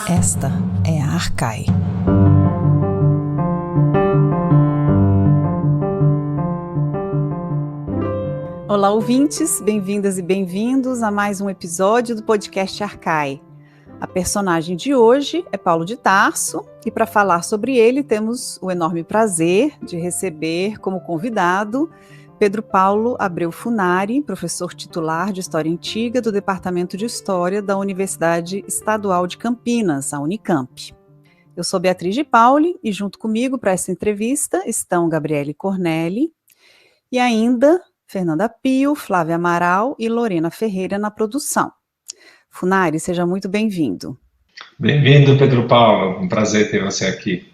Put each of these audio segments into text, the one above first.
Esta é a Arcai. Olá, ouvintes, bem-vindas e bem-vindos a mais um episódio do podcast Arcai. A personagem de hoje é Paulo de Tarso e para falar sobre ele temos o enorme prazer de receber como convidado Pedro Paulo Abreu Funari, professor titular de História Antiga do Departamento de História da Universidade Estadual de Campinas, a Unicamp. Eu sou Beatriz de Pauli e junto comigo para essa entrevista estão Gabriele Cornelli e ainda Fernanda Pio, Flávia Amaral e Lorena Ferreira na produção. Funari, seja muito bem-vindo. Bem-vindo, Pedro Paulo. Um prazer ter você aqui.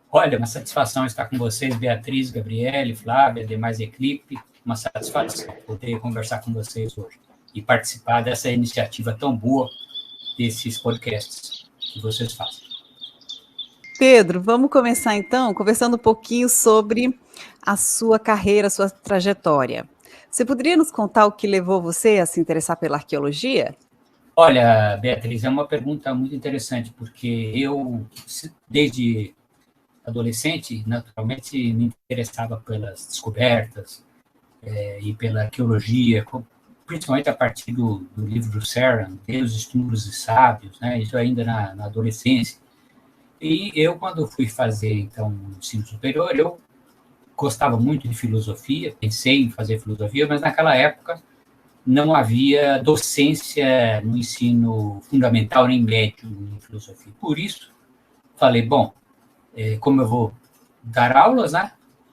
Olha, uma satisfação estar com vocês, Beatriz, Gabriele, Flávia, demais equipe. Uma satisfação poder conversar com vocês hoje e participar dessa iniciativa tão boa desses podcasts que vocês fazem. Pedro, vamos começar então conversando um pouquinho sobre a sua carreira, a sua trajetória. Você poderia nos contar o que levou você a se interessar pela arqueologia? Olha, Beatriz, é uma pergunta muito interessante, porque eu, desde adolescente, naturalmente me interessava pelas descobertas e pela arqueologia, principalmente a partir do livro do Ceran, Deuses, Túmulos e Sábios, né? Isso ainda na adolescência. E eu, quando fui fazer, então, o ensino superior, eu gostava muito de filosofia, pensei em fazer filosofia, mas naquela época não havia docência no ensino fundamental nem médio em filosofia. Por isso, falei, bom, como eu vou dar aulas, né,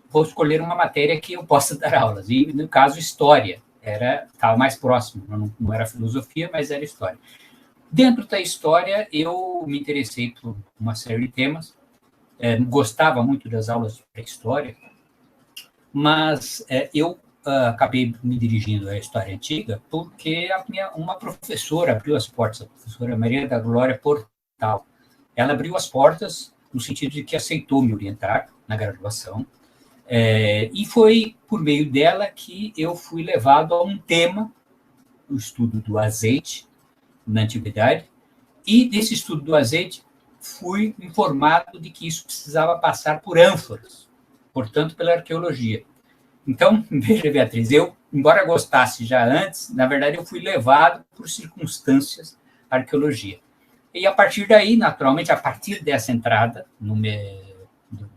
vou escolher uma matéria que eu possa dar aulas. E, no caso, história. Estava mais próximo, não era filosofia, mas era história. Dentro da história, eu me interessei por uma série de temas, gostava muito das aulas de pré-história, mas eu acabei me dirigindo à história antiga porque uma professora abriu as portas, a professora Maria da Glória Portal. Ela abriu as portas no sentido de que aceitou me orientar na graduação, e foi por meio dela que eu fui levado a um tema, o estudo do azeite na antiguidade, e desse estudo do azeite fui informado de que isso precisava passar por ânforas, portanto, pela arqueologia. Então, veja, Beatriz, eu, embora gostasse já antes, na verdade eu fui levado por circunstâncias à arqueologia. E a partir daí, naturalmente, a partir dessa entrada,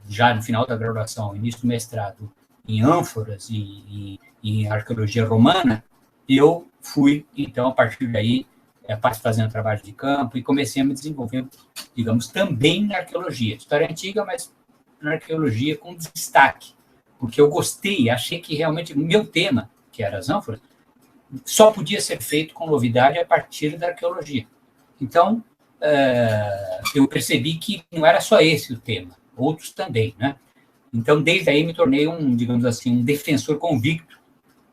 já no final da graduação, início do mestrado, em ânforas e em arqueologia romana, eu fui, então, a partir daí, fazendo trabalho de campo e comecei a me desenvolver, digamos, também na arqueologia. História antiga, mas na arqueologia com destaque, porque eu gostei, achei que realmente o meu tema, que era as ânforas, só podia ser feito com novidade a partir da arqueologia. Então, eu percebi que não era só esse o tema, outros também, né? Então, desde aí me tornei digamos assim, um defensor convicto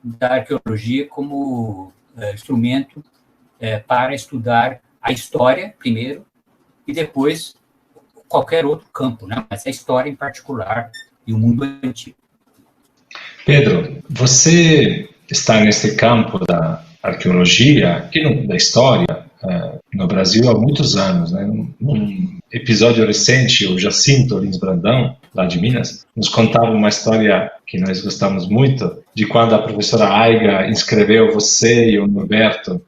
da arqueologia como instrumento para estudar a história, primeiro, e depois qualquer outro campo, né? Mas a história em particular e o mundo antigo. Pedro, você está nesse campo da arqueologia, aqui da história, no Brasil há muitos anos, né? Num episódio recente, o Jacinto Lins Brandão, lá de Minas, nos contava uma história que nós gostamos muito, de quando a professora Aiga inscreveu você e o Norberto,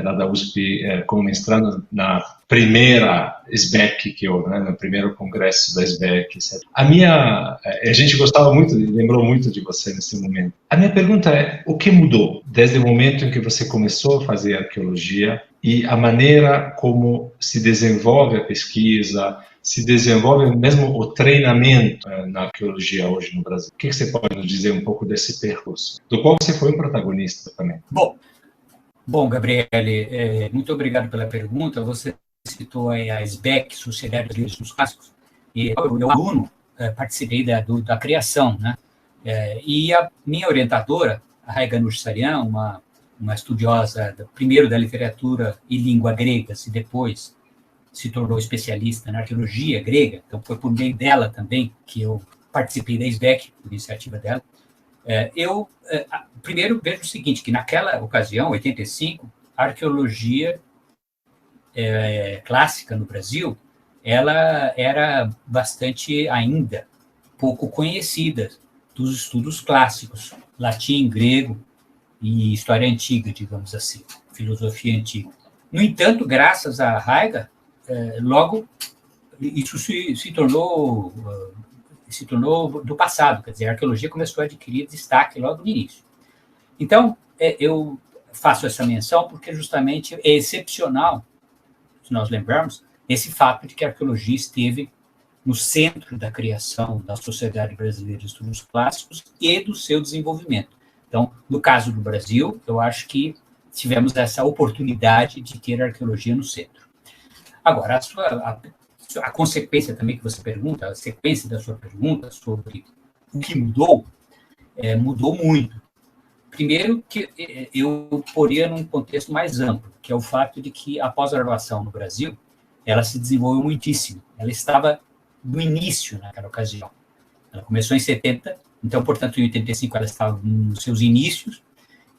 lá da USP, como mestrando na primeira SBEC que houve, né, no primeiro congresso da SBEC, etc. A gente gostava muito, lembrou muito de você nesse momento. A minha pergunta é, o que mudou desde o momento em que você começou a fazer arqueologia e a maneira como se desenvolve a pesquisa, se desenvolve mesmo o treinamento na arqueologia hoje no Brasil? O que você pode nos dizer um pouco desse percurso, do qual você foi um protagonista também? Bom, Gabriele, muito obrigado pela pergunta. Você citou aí a SBEC, Sociedade Brasileira dos Clássicos, e eu, aluno, participei da criação, né? E a minha orientadora, a Raiga Nursarian, uma estudiosa, primeiro da literatura e língua gregas, e depois se tornou especialista na arqueologia grega, então foi por meio dela também que eu participei da SBEC, por iniciativa dela. Eu, primeiro, vejo o seguinte, que naquela ocasião, 85, a arqueologia clássica no Brasil, ela era bastante ainda pouco conhecida dos estudos clássicos, latim, grego e história antiga, digamos assim, filosofia antiga. No entanto, graças a Heidegger, logo isso se tornou do passado, quer dizer, a arqueologia começou a adquirir destaque logo no início. Então, eu faço essa menção porque justamente é excepcional, se nós lembrarmos, esse fato de que a arqueologia esteve no centro da criação da Sociedade Brasileira de Estudos Clássicos e do seu desenvolvimento. Então, no caso do Brasil, eu acho que tivemos essa oportunidade de ter a arqueologia no centro. Agora, a consequência também que você pergunta, a sequência da sua pergunta sobre o que mudou, mudou muito. Primeiro, que eu poria num contexto mais amplo, que é o fato de que a pós-graduação no Brasil, ela se desenvolveu muitíssimo. Ela estava no início naquela ocasião. Ela começou em 70, então, portanto, em 85 ela estava nos seus inícios,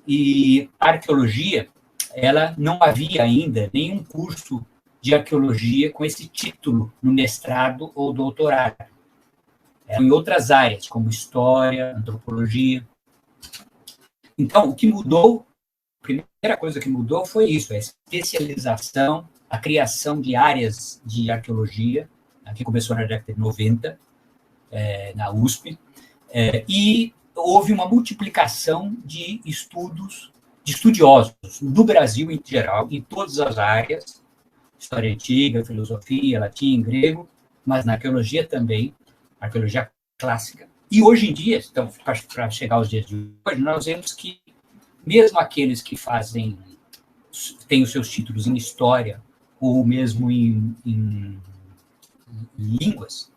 e a arqueologia, ela não havia ainda nenhum curso de arqueologia com esse título no mestrado ou doutorado. Eram em outras áreas, como história, antropologia. Então, o que mudou, a primeira coisa que mudou foi isso, a especialização, a criação de áreas de arqueologia, que começou na década de 90, na USP, e houve uma multiplicação de estudos, de estudiosos do Brasil em geral, em todas as áreas, história antiga, filosofia, latim, grego, mas na arqueologia também, arqueologia clássica. E hoje em dia, então, para chegar aos dias de hoje, nós vemos que mesmo aqueles que têm os seus títulos em história ou mesmo em línguas,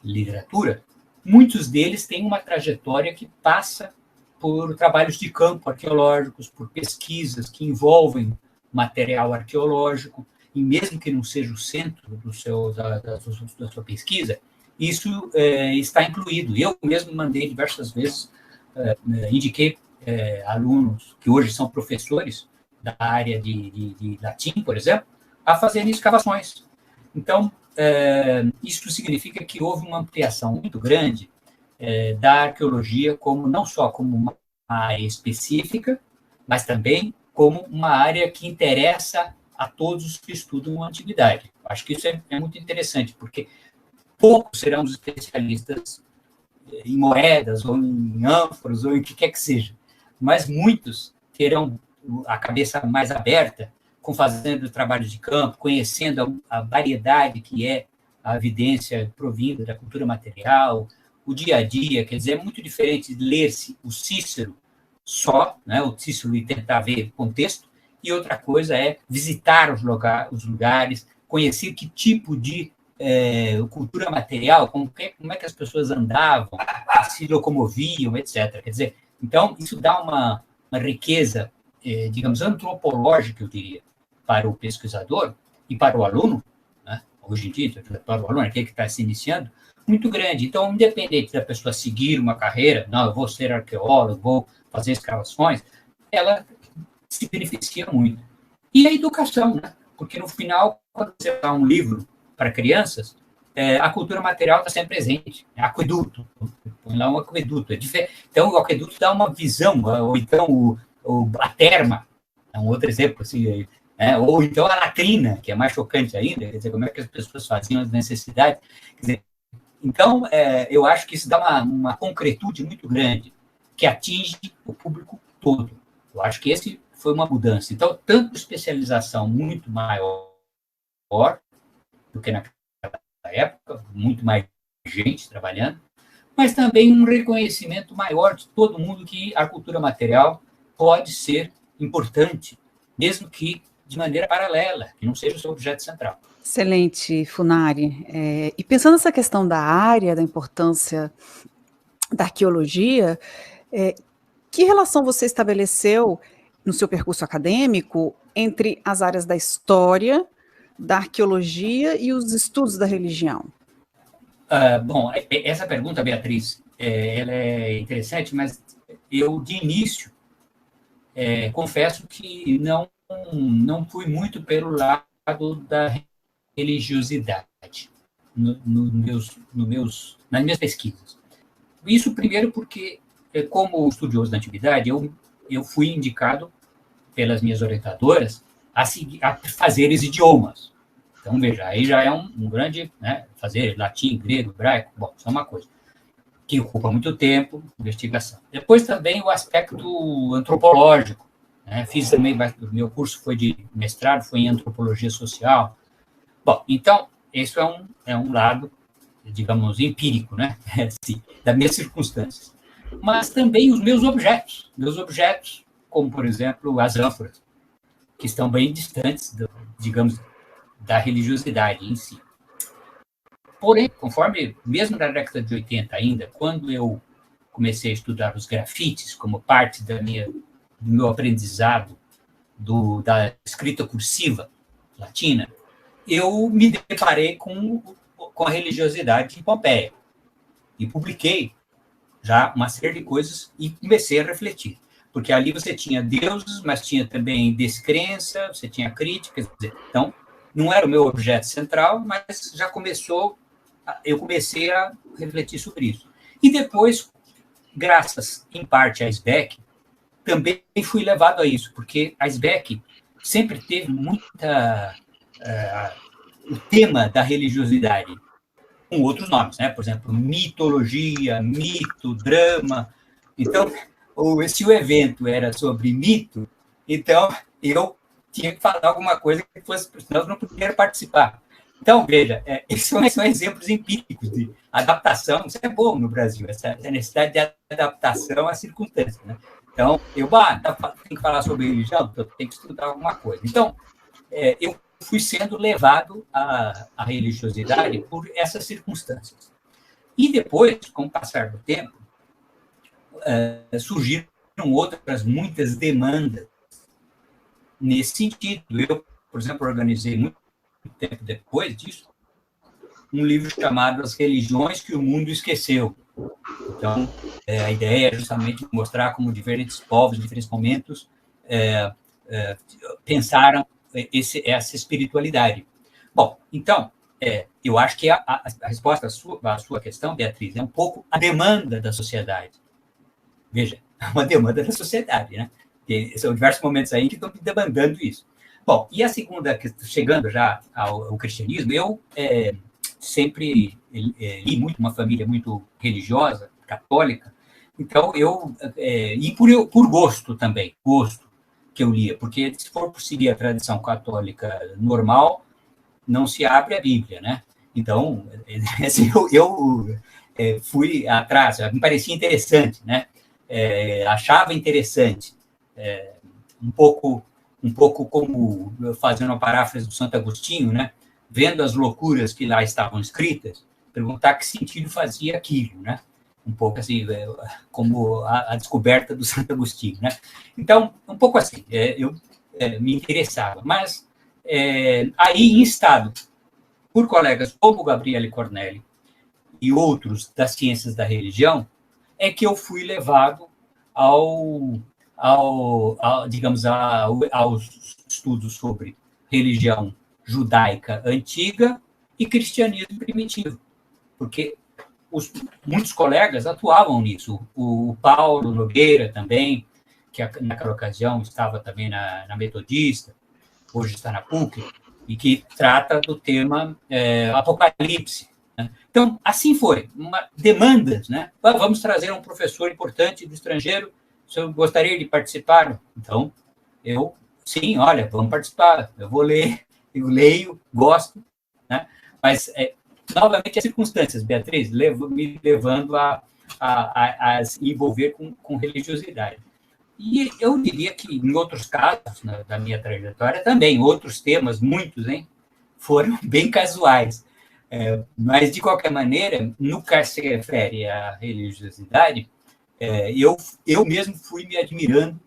literatura, muitos deles têm uma trajetória que passa por trabalhos de campo arqueológicos, por pesquisas que envolvem material arqueológico, e mesmo que não seja o centro da sua pesquisa, isso está incluído. Eu mesmo mandei diversas vezes, indiquei alunos que hoje são professores da área de latim, por exemplo, a fazerem escavações. Então, isso significa que houve uma ampliação muito grande da arqueologia, não só como uma área específica, mas também como uma área que interessa a todos os que estudam a antiguidade. Acho que isso é muito interessante, porque poucos serão os especialistas em moedas, ou em ânforas, ou em o que quer que seja, mas muitos terão a cabeça mais aberta, fazendo trabalhos de campo, conhecendo a variedade que é a evidência provinda da cultura material, o dia a dia, quer dizer, é muito diferente de ler-se o Cícero só, né, o Cícero e tentar ver contexto, e outra coisa é visitar os lugares, conhecer que tipo de cultura material, como é que as pessoas andavam, se locomoviam, etc. Quer dizer, então, isso dá uma riqueza, digamos, antropológica, eu diria, para o pesquisador e para o aluno, né, hoje em dia, para o aluno, aquele que está se iniciando, muito grande. Então, independente da pessoa seguir uma carreira, não, eu vou ser arqueólogo, vou fazer escavações, ela se beneficia muito. E a educação, né? Porque no final, quando você dá um livro para crianças, a cultura material está sempre presente. Aqueduto, põe lá um aqueduto. Então, o aqueduto dá uma visão, ou então a terma, é um outro exemplo, assim, ou então a latrina, que é mais chocante ainda, quer dizer, como é que as pessoas faziam as necessidades. Quer dizer, então, eu acho que isso dá uma concretude muito grande, que atinge o público todo. Eu acho que esse foi uma mudança. Então, tanto especialização muito maior do que naquela época, muito mais gente trabalhando, mas também um reconhecimento maior de todo mundo que a cultura material pode ser importante, mesmo que de maneira paralela, que não seja o seu objeto central. Excelente, Funari. E pensando nessa questão da área, da importância da arqueologia, que relação você estabeleceu no seu percurso acadêmico entre as áreas da história, da arqueologia e os estudos da religião? Bom, essa pergunta, Beatriz, ela é interessante, mas eu, de início, confesso que não fui muito pelo lado da religiosidade nas minhas pesquisas. Isso primeiro porque, como estudioso da antiguidade, eu fui indicado pelas minhas orientadoras a fazer os idiomas. Então, veja, aí já é um grande, né, fazer latim, grego, hebraico, bom, isso é uma coisa que ocupa muito tempo, investigação. Depois também o aspecto antropológico, né, fiz também, o meu curso foi de mestrado, foi em antropologia social. Bom, então, isso é um lado, digamos, empírico, né, assim, das minhas circunstâncias. Mas também os meus objetos, como, por exemplo, as ânforas, que estão bem distantes, digamos, da religiosidade em si. Porém, conforme, mesmo na década de 80 ainda, quando eu comecei a estudar os grafites como parte do meu aprendizado da escrita cursiva latina, eu me deparei com a religiosidade em Pompeia e publiquei já uma série de coisas e comecei a refletir. Porque ali você tinha deuses, mas tinha também descrença, você tinha críticas. Então, não era o meu objeto central, mas eu comecei a refletir sobre isso. E depois, graças, em parte, a SBEC, também fui levado a isso, porque a SBEC sempre teve o tema da religiosidade, com outros nomes, né? Por exemplo, mitologia, mito, drama. Então, se o evento era sobre mito, então eu tinha que falar alguma coisa que fosse, senão eu não podia participar. Então, veja, esses são exemplos empíricos de adaptação. Isso é bom no Brasil, essa necessidade de adaptação às circunstâncias, né? Então, tenho que falar sobre religião, eu tenho que estudar alguma coisa. Então, eu fui sendo levado à religiosidade por essas circunstâncias. E depois, com o passar do tempo, surgiram muitas demandas nesse sentido. Eu, por exemplo, organizei muito tempo depois disso um livro chamado As Religiões que o Mundo Esqueceu. Então, a ideia é justamente mostrar como diferentes povos, em diferentes momentos, pensaram essa espiritualidade. Bom, então, eu acho que a resposta à sua questão, Beatriz, é um pouco a demanda da sociedade. Veja, uma demanda da sociedade, né? E são diversos momentos aí que estão demandando isso. Bom, e a segunda, chegando já ao cristianismo, eu sempre li muito, uma família muito religiosa, católica, então e por gosto também, que eu lia, porque se for seguir a tradição católica normal, não se abre a Bíblia, né? Então, assim, eu fui atrás, me parecia interessante, né? Achava interessante, um pouco como, fazendo uma paráfrase do Santo Agostinho, né? Vendo as loucuras que lá estavam escritas, perguntar que sentido fazia aquilo, né? Um pouco assim, como a descoberta do Santo Agostinho, né? Então, um pouco assim, eu me interessava. Mas, aí, instado por colegas como Gabriele Cornelli e outros das ciências da religião, é que eu fui levado digamos, aos estudos sobre religião judaica antiga e cristianismo primitivo, porque muitos colegas atuavam nisso. O Paulo Nogueira também, que naquela ocasião estava também na Metodista, hoje está na PUC, e que trata do tema Apocalipse. Né? Então, assim foi, demandas, né? Vamos trazer um professor importante do estrangeiro, se eu gostaria de participar. Então, sim, olha, vamos participar, eu vou ler, eu leio, gosto, né? Mas, novamente, as circunstâncias, Beatriz, me levando a se envolver com religiosidade. E eu diria que, em outros casos, da minha trajetória, também, outros temas, muitos, hein, foram bem casuais. Mas, de qualquer maneira, no que se refere à religiosidade, eu mesmo fui me admirando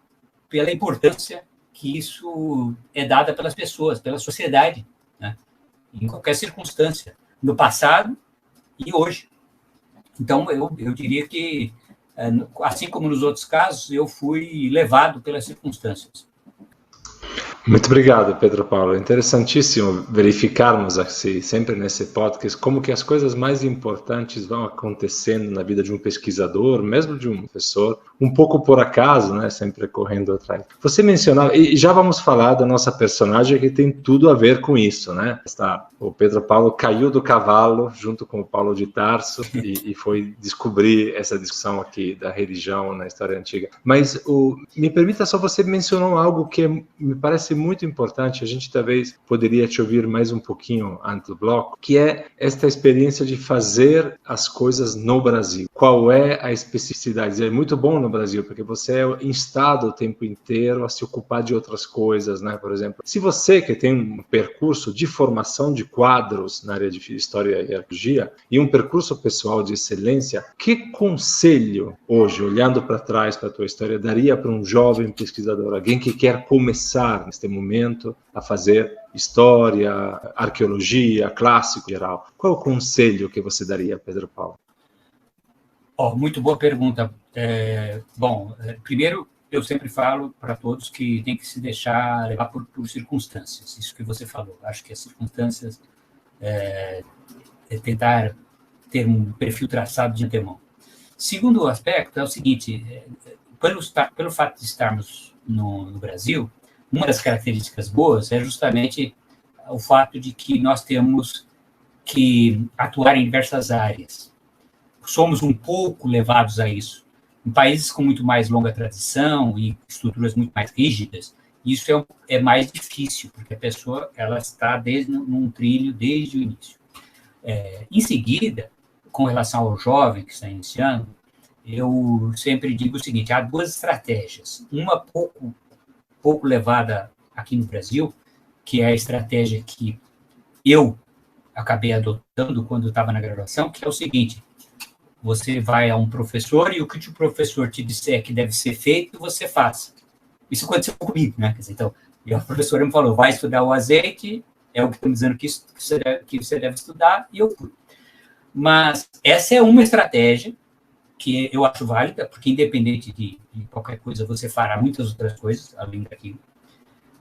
pela importância que isso é dada pelas pessoas, pela sociedade, né? Em qualquer circunstância, no passado e hoje. Então, eu diria que, assim como nos outros casos, eu fui levado pelas circunstâncias. Muito obrigado, Pedro Paulo. Interessantíssimo verificarmos assim, sempre nesse podcast, como que as coisas mais importantes vão acontecendo na vida de um pesquisador, mesmo de um professor, um pouco por acaso, né? Sempre correndo atrás. Você mencionava, e já vamos falar da nossa personagem que tem tudo a ver com isso, né? O Pedro Paulo caiu do cavalo junto com o Paulo de Tarso e foi descobrir essa discussão aqui da religião na história antiga. Mas me permita só, você mencionou algo que me parece muito importante, a gente talvez poderia te ouvir mais um pouquinho antes do bloco, que é esta experiência de fazer as coisas no Brasil. Qual é a especificidade? É muito bom no Brasil, porque você é instado o tempo inteiro a se ocupar de outras coisas, né? Por exemplo, se você que tem um percurso de formação de quadros na área de História e Arqueologia e um percurso pessoal de excelência, que conselho hoje, olhando para trás para a tua história, daria para um jovem pesquisador, alguém que quer começar neste momento a fazer história, arqueologia, clássico em geral? Qual é o conselho que você daria, Pedro Paulo? Muito boa pergunta. Primeiro, eu sempre falo para todos que tem que se deixar levar por circunstâncias. Isso que você falou. Acho que as circunstâncias é tentar ter um perfil traçado de antemão. Segundo aspecto é o seguinte, pelo fato de estarmos no Brasil, uma das características boas é justamente o fato de que nós temos que atuar em diversas áreas. Somos um pouco levados a isso. Em países com muito mais longa tradição e estruturas muito mais rígidas, isso é mais difícil, porque a pessoa ela está num trilho desde o início. Em seguida, com relação ao jovem que está iniciando, eu sempre digo o seguinte, há duas estratégias. Uma pouco levada aqui no Brasil, que é a estratégia que eu acabei adotando quando estava na graduação, que é o seguinte, você vai a um professor e o que o professor te disser que deve ser feito, você faz. Isso aconteceu comigo, né? Então, a professora me falou, vai estudar o azeite, é o que estão dizendo que você deve estudar, e eu fui. Mas essa é uma estratégia que eu acho válida, porque independente de qualquer coisa, você fará muitas outras coisas, além daquilo,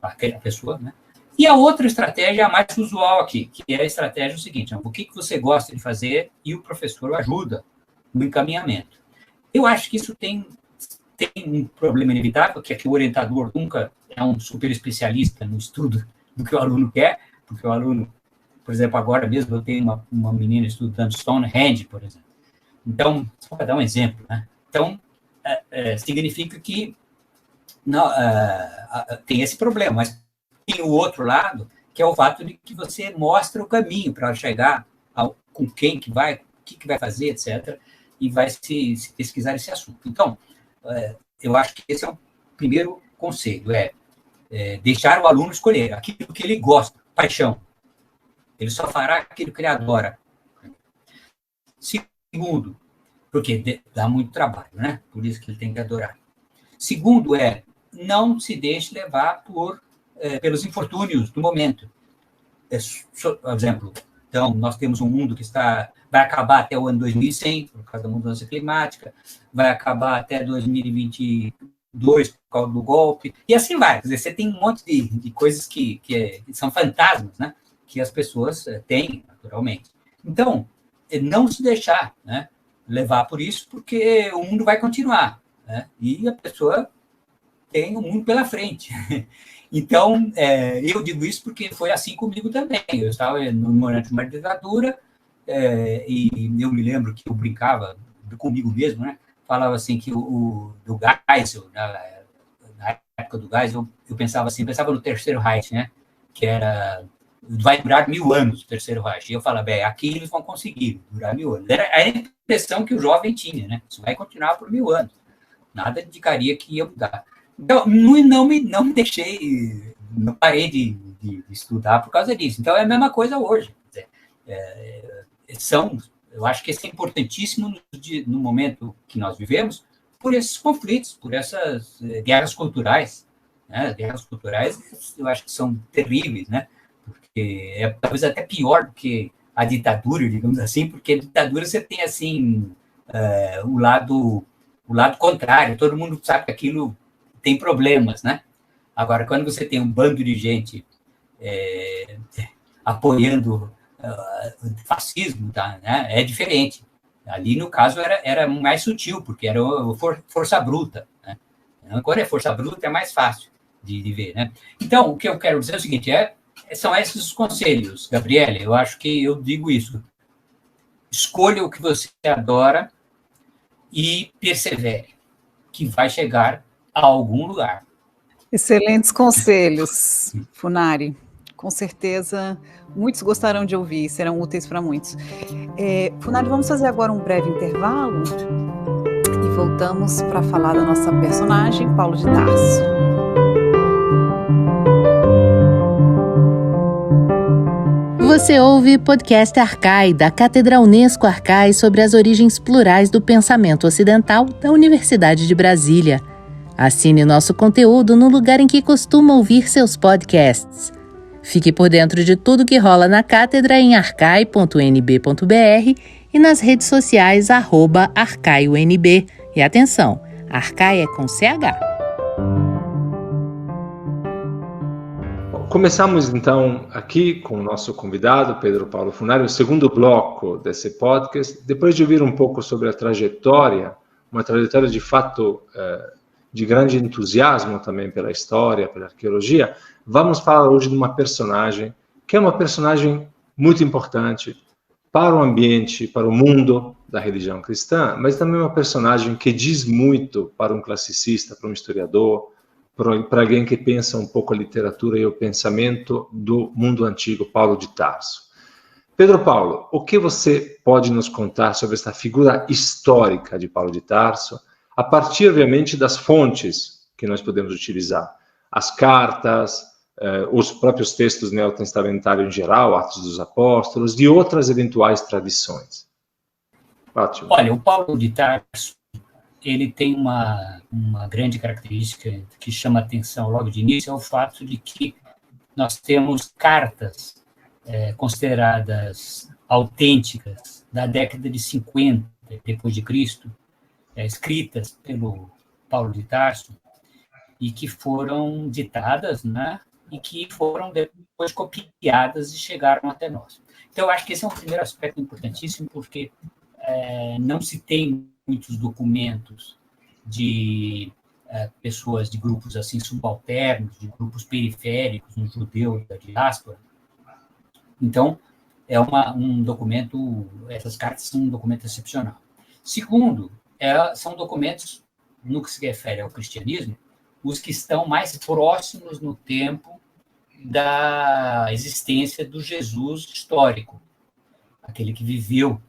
aquela pessoa, né? E a outra estratégia, a mais usual aqui, que é a estratégia seguinte, o que você gosta de fazer e o professor ajuda no encaminhamento. Eu acho que isso tem um problema inevitável, que é que o orientador nunca é um super especialista no estudo do que o aluno quer, porque o aluno, por exemplo, agora mesmo eu tenho uma menina estudando Stonehenge, por exemplo. Então, só para dar um exemplo, né? Então, significa que não, tem esse problema, mas tem o outro lado, que é o fato de que você mostra o caminho para chegar com quem que vai, o que vai fazer, etc., e vai se pesquisar esse assunto. Então, eu acho que esse é o primeiro conselho, deixar o aluno escolher aquilo que ele gosta, paixão. Ele só fará aquilo que ele adora. Segundo, porque dá muito trabalho, né? Por isso que ele tem que adorar. Segundo não se deixe levar pelos infortúnios do momento. Por exemplo, então, nós temos um mundo que vai acabar até o ano 2100, por causa da mudança climática, vai acabar até 2022, por causa do golpe, e assim vai. Quer dizer, você tem um monte de coisas que são fantasmas, né? Que as pessoas têm, naturalmente. Então, não se deixar, né, levar por isso, porque o mundo vai continuar, né? E a pessoa tem o mundo pela frente. Então, eu digo isso porque foi assim comigo também. Eu estava durante uma ditadura e eu me lembro que eu brincava comigo mesmo, né? Falava assim que do Geisel, na época do Geisel, eu pensava no Terceiro Reich, né? Que vai durar 1000 anos o Terceiro Reich. E eu falava, aqui eles vão conseguir durar 1000 anos. Era a impressão que o jovem tinha, né? Isso vai continuar por 1000 anos. Nada indicaria que ia mudar. Então, não me deixei, não parei de estudar por causa disso. Então, é a mesma coisa hoje. Eu acho que isso é importantíssimo no momento que nós vivemos, por esses conflitos, por essas guerras culturais. Né? Guerras culturais, eu acho que são terríveis, né? Porque é talvez até pior do que a ditadura, digamos assim, porque a ditadura você tem, assim, o lado contrário. Todo mundo sabe que aquilo tem problemas, né? Agora, quando você tem um bando de gente apoiando o fascismo, tá, né, é diferente. Ali, no caso, era mais sutil, porque era força bruta. Né? Quando é força bruta, é mais fácil de ver. Né? Então, o que eu quero dizer é o seguinte, são esses os conselhos, Gabriele, eu acho que eu digo isso. Escolha o que você adora e persevere, que vai chegar a algum lugar. Excelentes conselhos, Funari. Com certeza, muitos gostarão de ouvir, serão úteis para muitos. Funari, vamos fazer agora um breve intervalo e voltamos para falar da nossa personagem, Paulo de Tarso. Você ouve podcast Arcai, da Cátedra Unesco Arcai, sobre as origens plurais do pensamento ocidental da Universidade de Brasília. Assine nosso conteúdo no lugar em que costuma ouvir seus podcasts. Fique por dentro de tudo que rola na cátedra em arcai.nb.br e nas redes sociais @arcaiunb. E atenção, Arcai é com CH. Começamos, então, aqui com o nosso convidado, Pedro Paulo Funari, o segundo bloco desse podcast. Depois de ouvir um pouco sobre a trajetória, uma trajetória de fato de grande entusiasmo também pela história, pela arqueologia, vamos falar hoje de uma personagem que é uma personagem muito importante para o ambiente, para o mundo da religião cristã, mas também uma personagem que diz muito para um classicista, para um historiador, para alguém que pensa um pouco a literatura e o pensamento do mundo antigo, Paulo de Tarso. Pedro Paulo, o que você pode nos contar sobre esta figura histórica de Paulo de Tarso, a partir, obviamente, das fontes que nós podemos utilizar? As cartas, os próprios textos neotestamentários em geral, Atos dos Apóstolos, e outras eventuais tradições. Ótimo. Olha, o Paulo de Tarso, ele tem uma grande característica que chama atenção logo de início, é o fato de que nós temos cartas consideradas autênticas da década de 50 depois de Cristo, escritas pelo Paulo de Tarso, e que foram ditadas, né, e que foram depois copiadas e chegaram até nós. Então, eu acho que esse é um primeiro aspecto importantíssimo, porque não se tem muitos documentos de pessoas de grupos assim subalternos, de grupos periféricos, um judeu da diáspora. Então, é um documento, essas cartas são um documento excepcional. Segundo, são documentos, no que se refere ao cristianismo, os que estão mais próximos no tempo da existência do Jesus histórico, aquele que viveu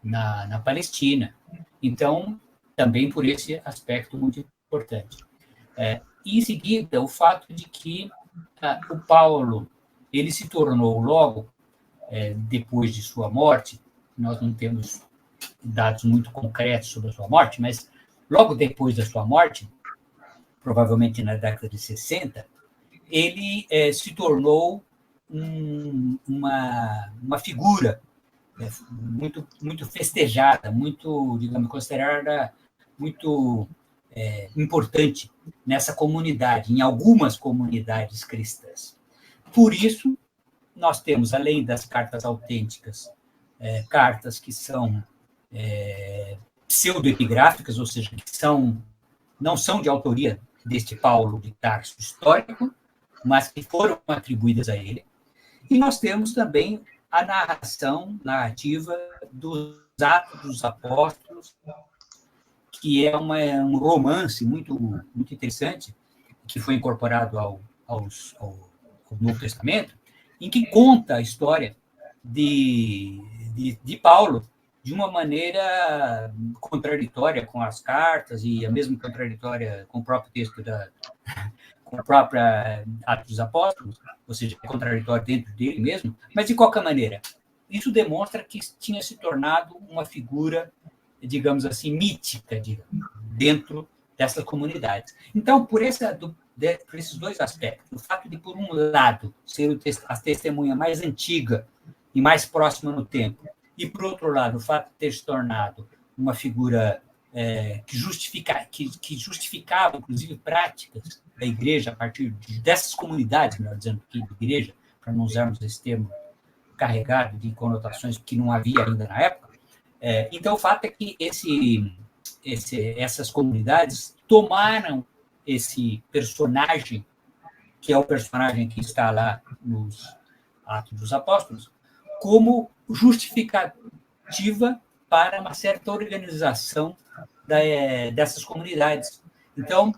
na Palestina. Então, também por esse aspecto muito importante. Em seguida, o fato de que o Paulo ele se tornou logo, depois de sua morte, nós não temos dados muito concretos sobre a sua morte, mas logo depois da sua morte, provavelmente na década de 60, ele se tornou uma figura muito, muito festejada, muito, digamos, considerada muito importante nessa comunidade, em algumas comunidades cristãs. Por isso, nós temos, além das cartas autênticas, cartas que são pseudoepigráficas, ou seja, que não são de autoria deste Paulo de Tarso histórico, mas que foram atribuídas a ele. E nós temos também a narrativa dos Atos dos Apóstolos, que é um romance muito, muito interessante, que foi incorporado ao Novo Testamento, em que conta a história de Paulo de uma maneira contraditória com as cartas e a mesma contraditória com o próprio texto com a própria Atos dos Apóstolos, ou seja, contraditório dentro dele mesmo, mas de qualquer maneira, isso demonstra que tinha se tornado uma figura, digamos assim, mítica dentro dessas comunidades. Então, por esses dois aspectos, o fato de, por um lado, ser a testemunha mais antiga e mais próxima no tempo, e, por outro lado, o fato de ter se tornado uma figura que justificavam, inclusive, práticas da igreja a partir dessas comunidades, melhor dizendo, que de igreja, para não usarmos esse termo carregado de conotações que não havia ainda na época. Então, o fato é que essas comunidades tomaram esse personagem, que é o personagem que está lá nos Atos dos Apóstolos, como justificativa para uma certa organização dessas comunidades. Então,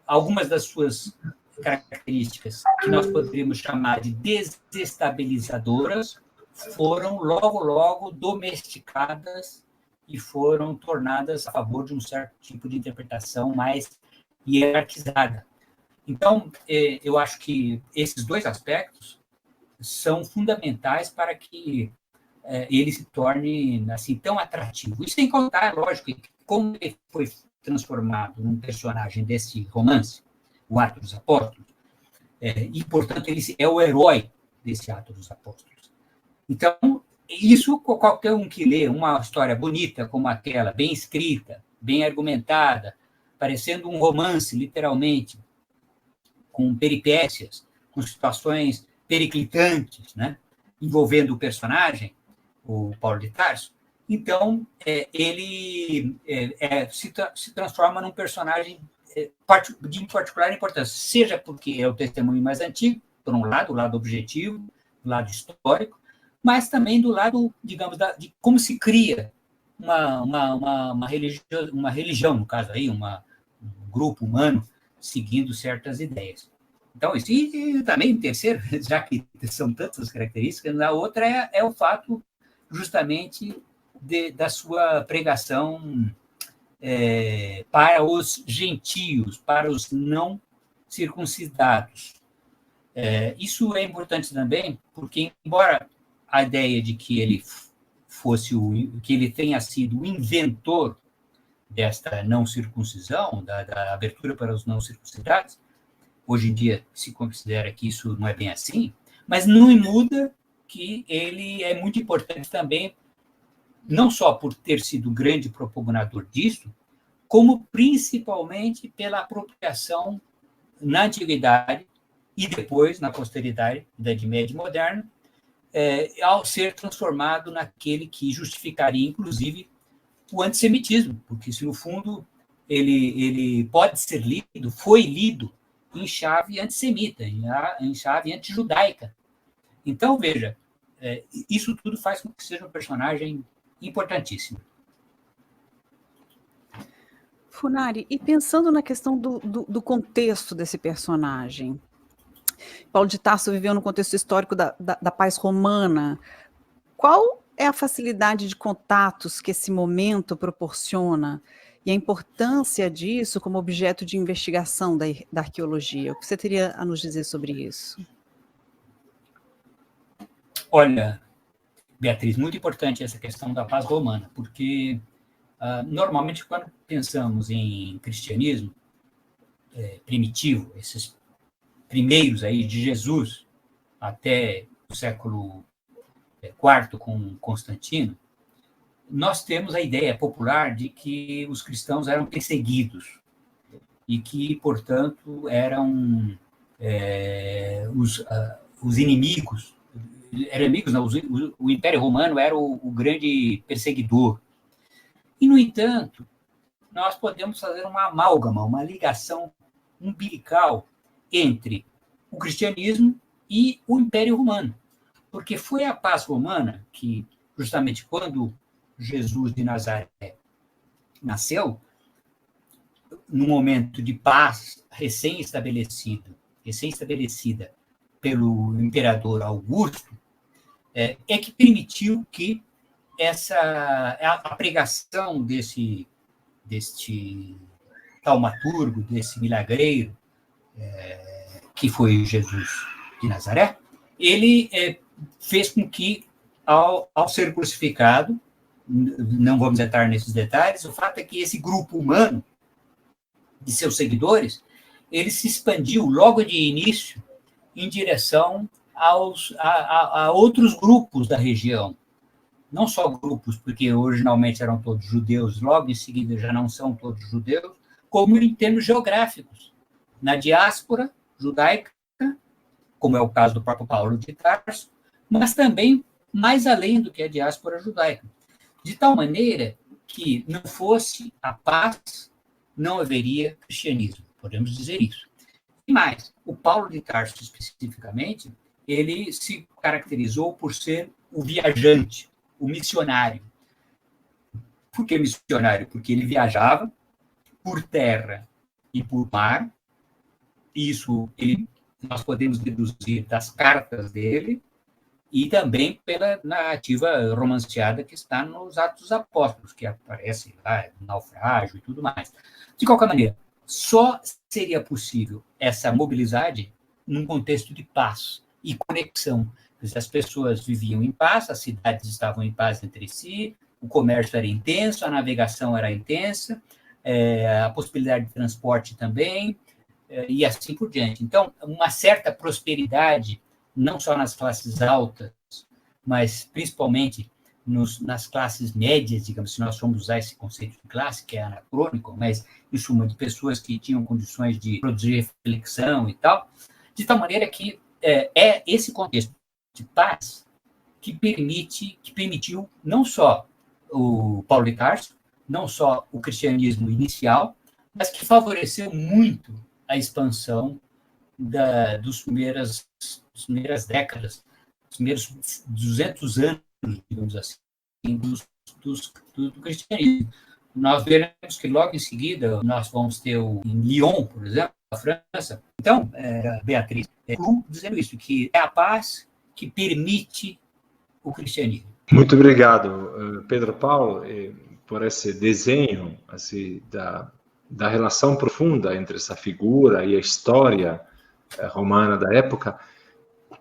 algumas das suas características, que nós poderíamos chamar de desestabilizadoras, foram logo domesticadas e foram tornadas a favor de um certo tipo de interpretação mais hierarquizada. Então, eu acho que esses dois aspectos são fundamentais para que ele se torne assim, tão atrativo. E sem contar, lógico, que como ele foi transformado num personagem desse romance, o Atos dos Apóstolos, e, portanto, ele é o herói desse Atos dos Apóstolos. Então, isso, qualquer um que lê uma história bonita como aquela, bem escrita, bem argumentada, parecendo um romance, literalmente, com peripécias, com situações periclitantes, né, envolvendo o personagem, o Paulo de Tarso, então ele se transforma num personagem de particular importância, seja porque é o testemunho mais antigo, por um lado, o lado objetivo, o lado histórico, mas também do lado, digamos, de como se cria uma religião, no caso aí, um grupo humano seguindo certas ideias. Então, isso, e também, terceiro, já que são tantas características, a outra é o fato, justamente, da sua pregação para os gentios, para os não circuncidados. Isso é importante também, porque, embora a ideia de que ele tenha sido o inventor desta não circuncisão, da abertura para os não circuncidados, hoje em dia se considera que isso não é bem assim, mas não muda que ele é muito importante também, não só por ter sido grande propagador disso, como principalmente pela apropriação na antiguidade e depois na posteridade, Idade Média e Moderna, ao ser transformado naquele que justificaria, inclusive, o antissemitismo, porque se no fundo ele pode ser lido, foi lido em chave antissemita, em chave antijudaica. Então, veja, isso tudo faz com que seja um personagem importantíssimo. Funari, e pensando na questão do contexto desse personagem, Paulo de Tarso viveu no contexto histórico da paz romana. Qual é a facilidade de contatos que esse momento proporciona e a importância disso como objeto de investigação da arqueologia? O que você teria a nos dizer sobre isso? Olha, Beatriz, muito importante essa questão da paz romana, porque normalmente quando pensamos em cristianismo primitivo, esses primeiros aí de Jesus até o século IV com Constantino, nós temos a ideia popular de que os cristãos eram perseguidos e que, portanto, eram os inimigos. Inimigos, não, o Império Romano era o grande perseguidor. E, no entanto, nós podemos fazer uma amálgama, uma ligação umbilical entre o cristianismo e o Império Romano. Porque foi a paz romana que, justamente quando Jesus de Nazaré nasceu, num momento de paz recém-estabelecida pelo imperador Augusto, que permitiu que a pregação deste taumaturgo, desse milagreiro, que foi Jesus de Nazaré, ele fez com que, ao ser crucificado, não vamos entrar nesses detalhes, o fato é que esse grupo humano de seus seguidores, ele se expandiu logo de início em direção a outros grupos da região. não só grupos, porque originalmente eram todos judeus, logo em seguida já não são todos judeus, como em termos geográficos. Na diáspora judaica, como é o caso do próprio Paulo de Tarso, mas também mais além do que a diáspora judaica. De tal maneira que não fosse a paz, não haveria cristianismo, podemos dizer isso. E mais, o Paulo de Tarso, especificamente, ele se caracterizou por ser o viajante, o missionário. Por que missionário? Porque ele viajava por terra e por mar. Isso nós podemos deduzir das cartas dele e também pela narrativa romanceada que está nos Atos dos Apóstolos, que aparece lá, naufrágio e tudo mais. De qualquer maneira, só seria possível essa mobilidade num contexto de paz e conexão. As pessoas viviam em paz, as cidades estavam em paz entre si, o comércio era intenso, a navegação era intensa, a possibilidade de transporte também, e assim por diante. Então, uma certa prosperidade, não só nas classes altas, mas principalmente nas classes médias, digamos, se nós formos usar esse conceito de classe, que é anacrônico, mas, em suma, de pessoas que tinham condições de produzir reflexão e tal, de tal maneira que é esse contexto de paz que permitiu não só o Paulo de Tarso, não só o cristianismo inicial, mas que favoreceu muito a expansão das primeiras décadas, dos primeiros 200 anos, digamos assim, do cristianismo. Nós veremos que logo em seguida nós vamos ter em Lyon, por exemplo, na França. Então, Beatriz, dizendo isso, que é a paz que permite o cristianismo. Muito obrigado, Pedro Paulo, por esse desenho assim, da relação profunda entre essa figura e a história romana da época.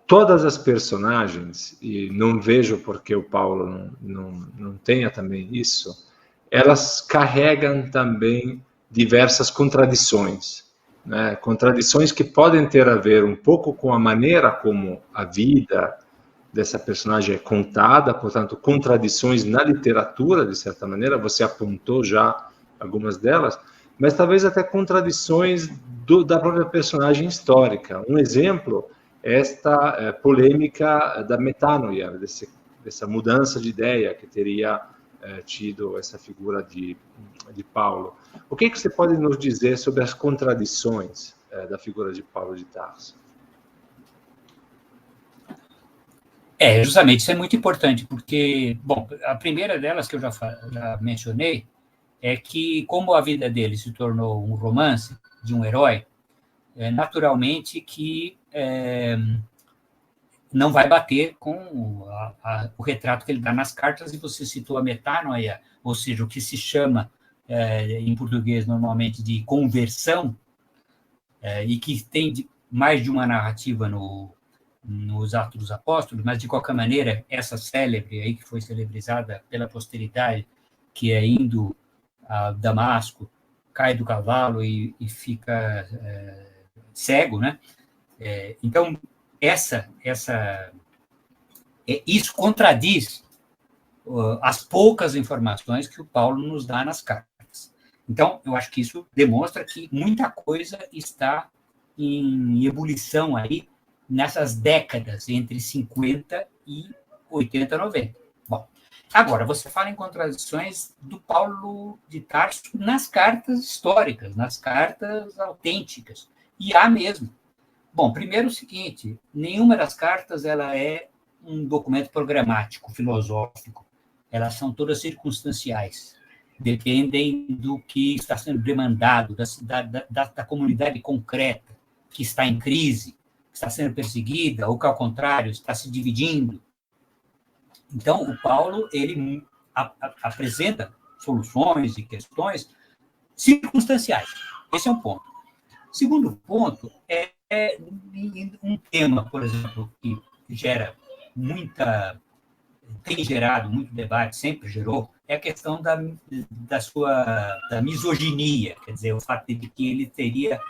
Todas as personagens, e não vejo porque o Paulo não tenha também isso, elas carregam também diversas contradições, né? Contradições que podem ter a ver um pouco com a maneira como a vida dessa personagem é contada, portanto, contradições na literatura, de certa maneira, você apontou já algumas delas, mas talvez até contradições da própria personagem histórica. Um exemplo é esta polêmica da metanoia, dessa mudança de ideia que teria tido essa figura de Paulo. O que você pode nos dizer sobre as contradições da figura de Paulo de Tarso? Justamente, isso é muito importante, porque, bom, a primeira delas que eu já mencionei é que, como a vida dele se tornou um romance de um herói, naturalmente que não vai bater com o retrato que ele dá nas cartas, e você citou a metanoia, ou seja, o que se chama, em português, normalmente, de conversão, e que tem mais de uma narrativa nos Atos dos Apóstolos, mas, de qualquer maneira, essa célebre aí, que foi celebrizada pela posteridade, que é indo a Damasco, cai do cavalo e fica cego, né? Então, isso contradiz as poucas informações que o Paulo nos dá nas cartas. Então, eu acho que isso demonstra que muita coisa está em ebulição aí nessas décadas entre 50 e 80, 90. Bom, agora, você fala em contradições do Paulo de Tarso nas cartas históricas, nas cartas autênticas, e há mesmo. Bom, primeiro o seguinte, nenhuma das cartas ela é um documento programático, filosófico, elas são todas circunstanciais, dependem do que está sendo demandado, da comunidade concreta, que está em crise, que está sendo perseguida, ou que, ao contrário, está se dividindo. Então, o Paulo, ele apresenta soluções e questões circunstanciais. Esse é um ponto. Segundo ponto é um tema, por exemplo, que tem gerado muito debate, sempre gerou, é a questão da misoginia, quer dizer, o fato de que ele teria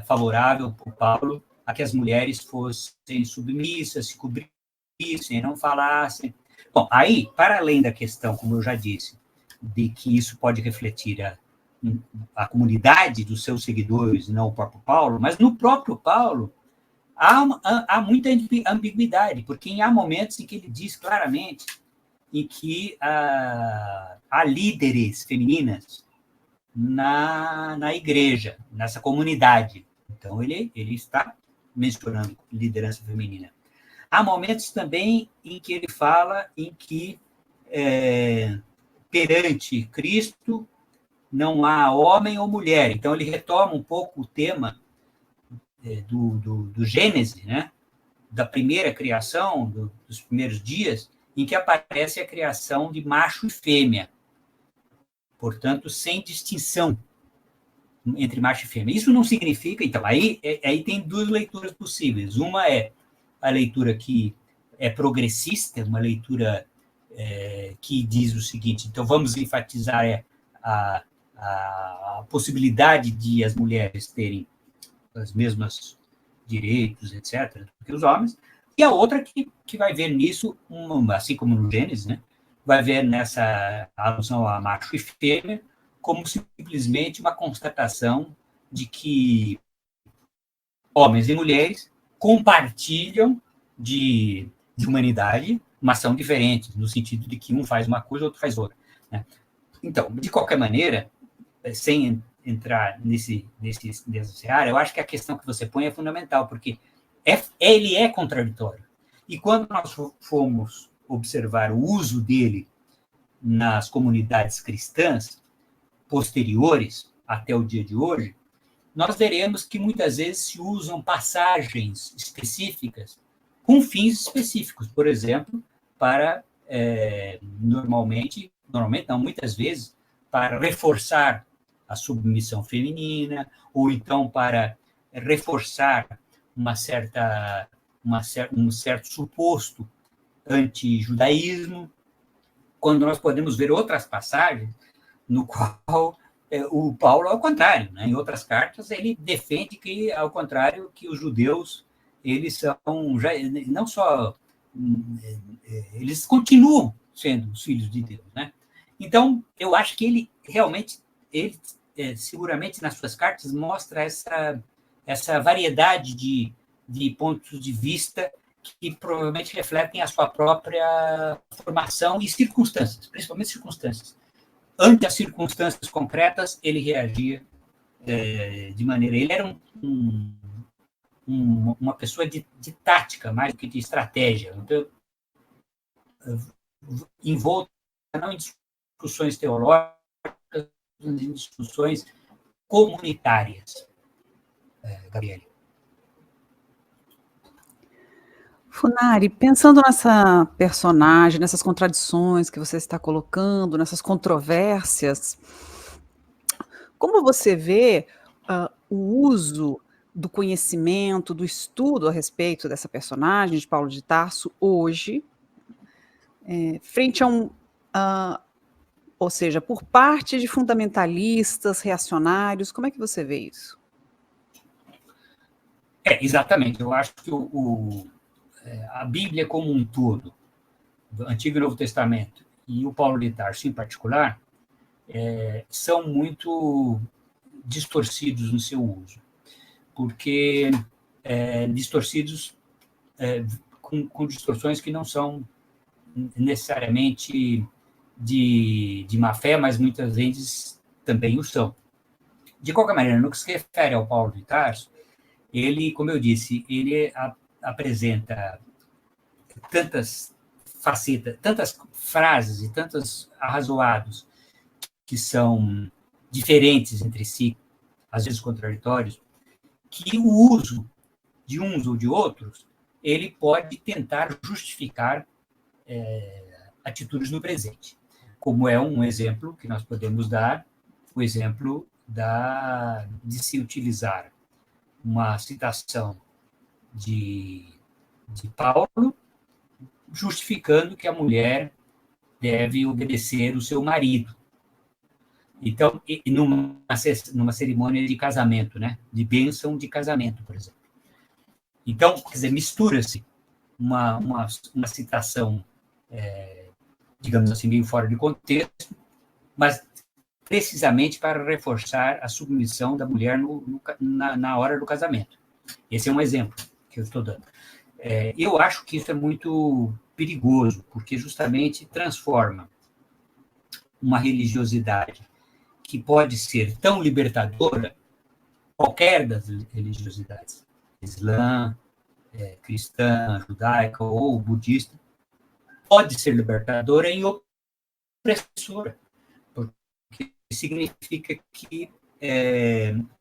favorável para o Paulo a que as mulheres fossem submissas, se cobrissem, não falassem. Bom, aí, para além da questão, como eu já disse, de que isso pode refletir a comunidade dos seus seguidores, não o próprio Paulo, mas no próprio Paulo há muita ambiguidade, porque há momentos em que ele diz claramente em que há líderes femininas na igreja, nessa comunidade. Então, ele está mencionando liderança feminina. Há momentos também em que ele fala em que perante Cristo não há homem ou mulher. Então, ele retoma um pouco o tema do Gênesis, né? Da primeira criação, dos primeiros dias, em que aparece a criação de macho e fêmea. Portanto, sem distinção entre macho e fêmea. Isso não significa... Então, aí tem duas leituras possíveis. Uma é a leitura que é progressista, uma leitura que diz o seguinte: então, vamos enfatizar a possibilidade de as mulheres terem os mesmos direitos, etc., do que os homens, e a outra que vai ver nisso, assim como no Gênesis, né, vai ver nessa alusão a macho e fêmea como simplesmente uma constatação de que homens e mulheres compartilham de humanidade, mas são diferentes, no sentido de que um faz uma coisa, outro faz outra, né? Então, de qualquer maneira, sem entrar nessa área, eu acho que a questão que você põe é fundamental, porque ele é contraditório. E quando nós formos observar o uso dele nas comunidades cristãs posteriores até o dia de hoje, nós veremos que muitas vezes se usam passagens específicas com fins específicos. Por exemplo, para, normalmente não, muitas vezes, para reforçar a submissão feminina, ou então para reforçar um certo suposto anti-judaísmo, quando nós podemos ver outras passagens no qual o Paulo, ao contrário, né? Em outras cartas, ele defende que, ao contrário, que os judeus, eles são, já, não só, eles continuam sendo os filhos de Deus, né? Então, eu acho que ele realmente, seguramente nas suas cartas, mostra essa variedade de pontos de vista que provavelmente refletem a sua própria formação e circunstâncias, principalmente circunstâncias. Ante as circunstâncias concretas, ele reagia de maneira... Ele era uma pessoa de tática, mais do que de estratégia. Então, envolto não em discussões teológicas, em discussões comunitárias. Gabriele. Funari, pensando nessa personagem, nessas contradições que você está colocando, nessas controvérsias, como você vê o uso do conhecimento, do estudo a respeito dessa personagem de Paulo de Tarso hoje, frente a ou seja, por parte de fundamentalistas, reacionários, como é que você vê isso? Exatamente. Eu acho que a Bíblia como um todo, o Antigo e Novo Testamento, e o Paulo de Tarso em particular, são muito distorcidos no seu uso, porque distorcidos com distorções que não são necessariamente de má fé, mas muitas vezes também o são. De qualquer maneira, no que se refere ao Paulo de Tarso, ele, como eu disse, ele apresenta tantas facetas, tantas frases e tantos arrazoados que são diferentes entre si, às vezes contraditórios, que o uso de uns ou de outros, ele pode tentar justificar atitudes no presente. Como é um exemplo que nós podemos dar, o exemplo de se utilizar uma citação de Paulo, justificando que a mulher deve obedecer o seu marido. Então, numa cerimônia de casamento, né? De bênção de casamento, por exemplo. Então, quer dizer, mistura-se uma citação digamos assim, meio fora de contexto, mas precisamente para reforçar a submissão da mulher na hora do casamento. Esse é um exemplo que eu estou dando. Eu acho que isso é muito perigoso, porque justamente transforma uma religiosidade que pode ser tão libertadora, qualquer das religiosidades, Islã, cristã, judaica ou budista, pode ser libertadora e opressora, porque significa que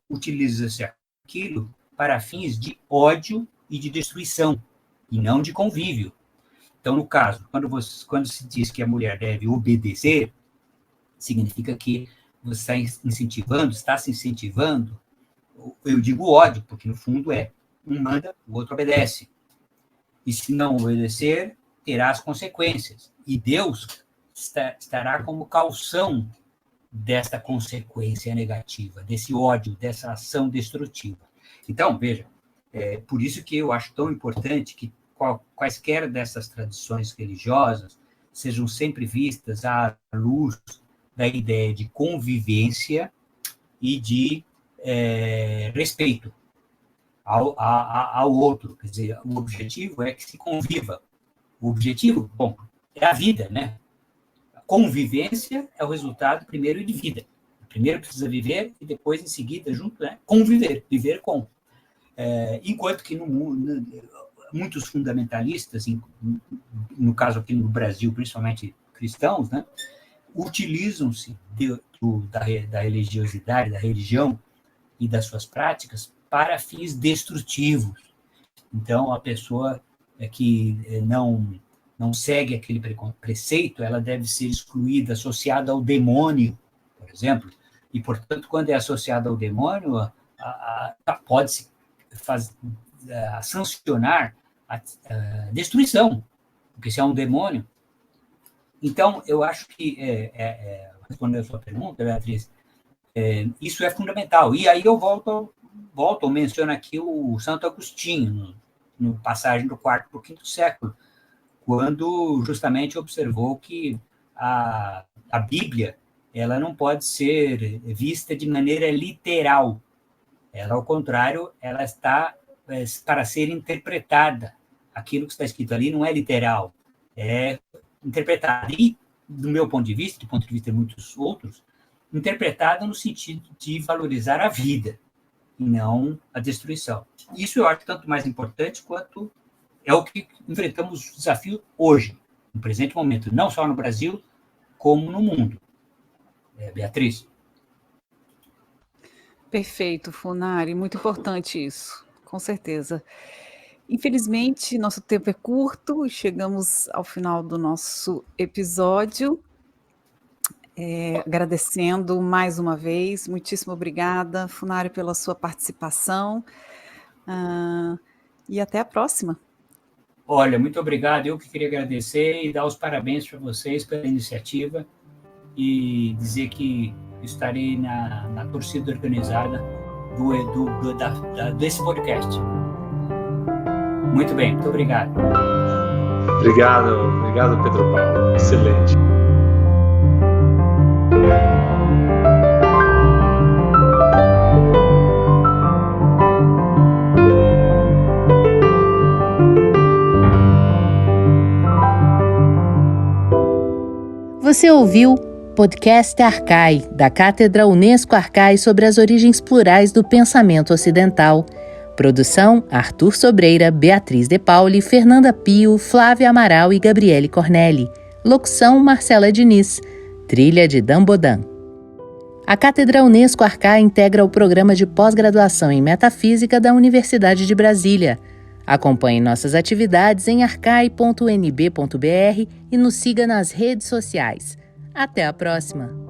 utiliza-se aquilo para fins de ódio e de destruição, e não de convívio. Então, no caso, quando se diz que a mulher deve obedecer, significa que você está se incentivando, eu digo ódio, porque no fundo um manda, o outro obedece. E se não obedecer, terá as consequências. E Deus estará como caução desta consequência negativa, desse ódio, dessa ação destrutiva. Então, veja, por isso que eu acho tão importante que quaisquer dessas tradições religiosas sejam sempre vistas à luz da ideia de convivência e de respeito ao outro. Quer dizer, o objetivo é que se conviva. O objetivo, bom, é a vida, né? A convivência é o resultado, primeiro, de vida. Primeiro precisa viver e depois, em seguida, junto, conviver, viver com. Enquanto que no mundo, muitos fundamentalistas, no caso aqui no Brasil, principalmente cristãos, né, utilizam-se da religiosidade, da religião e das suas práticas para fins destrutivos. Então, a pessoa que não segue aquele preceito, ela deve ser excluída, associada ao demônio, por exemplo, e, portanto, quando é associada ao demônio, pode-se sancionar a destruição, porque se é um demônio. Então, eu acho que, respondendo a sua pergunta, Beatriz, isso é fundamental. E aí eu volto menciono aqui o Santo Agostinho, no passagem do IV para o V século, quando justamente observou que a Bíblia ela não pode ser vista de maneira literal. Ela, ao contrário, ela está para ser interpretada. Aquilo que está escrito ali não é literal, é interpretado. E, do meu ponto de vista, do ponto de vista de muitos outros, interpretada no sentido de valorizar a vida, e não a destruição. Isso eu acho tanto mais importante quanto é o que enfrentamos o desafio hoje, no presente momento, não só no Brasil, como no mundo. Beatriz? Perfeito, Funari, muito importante isso, com certeza. Infelizmente, nosso tempo é curto e chegamos ao final do nosso episódio. Agradecendo mais uma vez, muitíssimo obrigada, Funari, pela sua participação. E até a próxima. Olha, muito obrigado. Eu que queria agradecer e dar os parabéns para vocês pela iniciativa e dizer que estarei na torcida organizada desse podcast. Muito bem, muito obrigado. Obrigado, Pedro Paulo. Excelente. Você ouviu Podcast Arcai, da Cátedra Unesco Arcai sobre as origens plurais do pensamento ocidental. Produção: Arthur Sobreira, Beatriz De Pauli, Fernanda Pio, Flávia Amaral e Gabriele Cornelli. Locução: Marcela Diniz. Trilha de Dan Bodan. A Cátedra Unesco Arcai integra o programa de pós-graduação em Metafísica da Universidade de Brasília. Acompanhe nossas atividades em arcai.unb.br e nos siga nas redes sociais. Até a próxima!